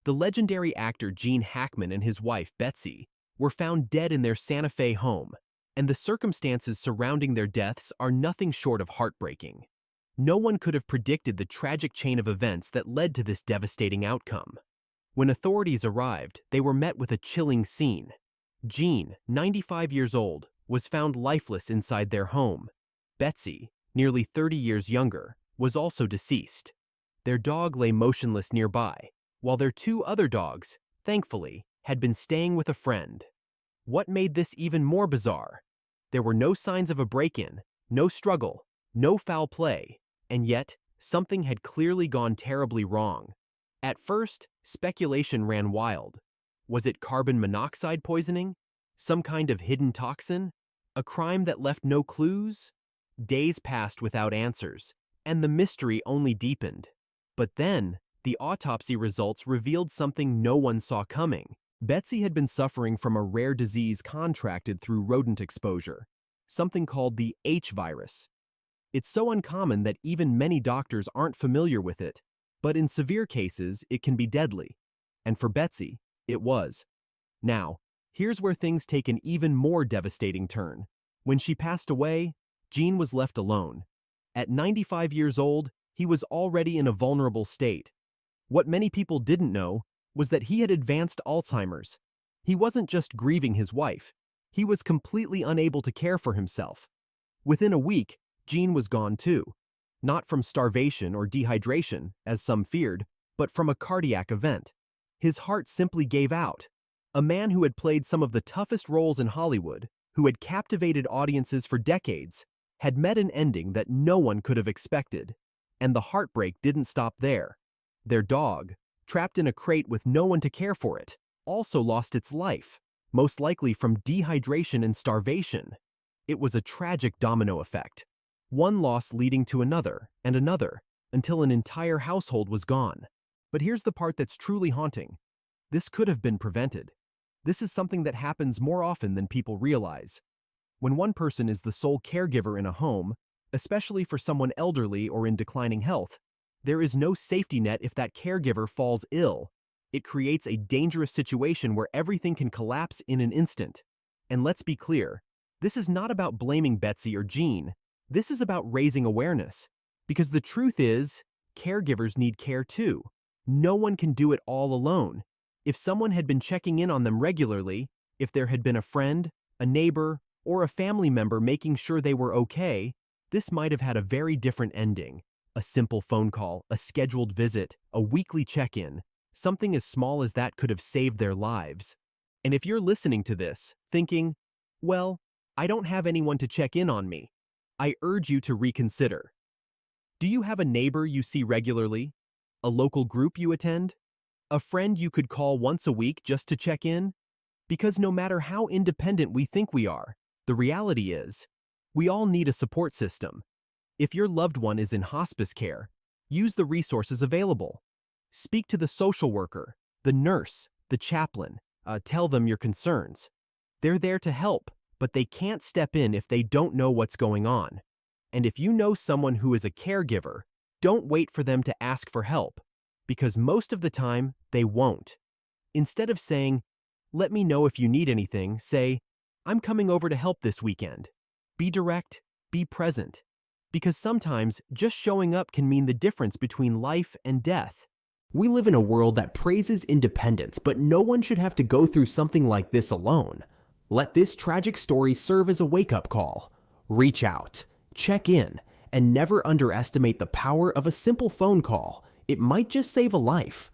The legendary actor Gene Hackman and his wife, Betsy, were found dead in their Santa Fe home, and the circumstances surrounding their deaths are nothing short of heartbreaking. No one could have predicted the tragic chain of events that led to this devastating outcome. When authorities arrived, they were met with a chilling scene. Gene, 95 years old, was found lifeless inside their home. Betsy, nearly 30 years younger, was also deceased. Their dog lay motionless nearby, while their two other dogs, thankfully, had been staying with a friend. What made this even more bizarre? There were no signs of a break-in, no struggle, no foul play, and yet something had clearly gone terribly wrong. At first, speculation ran wild. Was it carbon monoxide poisoning? Some kind of hidden toxin? A crime that left no clues? Days passed without answers, and the mystery only deepened. But then, the autopsy results revealed something no one saw coming. Betsy had been suffering from a rare disease contracted through rodent exposure, something called the H virus. It's so uncommon that even many doctors aren't familiar with it, but in severe cases, it can be deadly. And for Betsy, it was. Now, here's where things take an even more devastating turn. When she passed away, Gene was left alone. At 95 years old, he was already in a vulnerable state. What many people didn't know was that he had advanced Alzheimer's. He wasn't just grieving his wife, he was completely unable to care for himself. Within a week, Gene was gone too. Not from starvation or dehydration, as some feared, but from a cardiac event. His heart simply gave out. A man who had played some of the toughest roles in Hollywood, who had captivated audiences for decades, had met an ending that no one could have expected. And the heartbreak didn't stop there. Their dog, trapped in a crate with no one to care for it, also lost its life, most likely from dehydration and starvation. It was a tragic domino effect, one loss leading to another and another, until an entire household was gone. But here's the part that's truly haunting. This could have been prevented. This is something that happens more often than people realize. When one person is the sole caregiver in a home, especially for someone elderly or in declining health, there is no safety net if that caregiver falls ill. It creates a dangerous situation where everything can collapse in an instant. And let's be clear, this is not about blaming Betsy or Gene. This is about raising awareness. Because the truth is, caregivers need care too. No one can do it all alone. If someone had been checking in on them regularly, if there had been a friend, a neighbor, or a family member making sure they were okay, this might have had a very different ending. A simple phone call, a scheduled visit, a weekly check-in, something as small as that could have saved their lives. And if you're listening to this, thinking, well, I don't have anyone to check in on me, I urge you to reconsider. Do you have a neighbor you see regularly? A local group you attend? A friend you could call once a week just to check in? Because no matter how independent we think we are, the reality is, we all need a support system. If your loved one is in hospice care, use the resources available. Speak to the social worker, the nurse, the chaplain. Tell them your concerns. They're there to help, but they can't step in if they don't know what's going on. And if you know someone who is a caregiver, don't wait for them to ask for help, because most of the time, they won't. Instead of saying, let me know if you need anything, say, I'm coming over to help this weekend. Be direct, be present. Because sometimes just showing up can mean the difference between life and death. We live in a world that praises independence, but no one should have to go through something like this alone. Let this tragic story serve as a wake-up call. Reach out, check in, and never underestimate the power of a simple phone call. It might just save a life.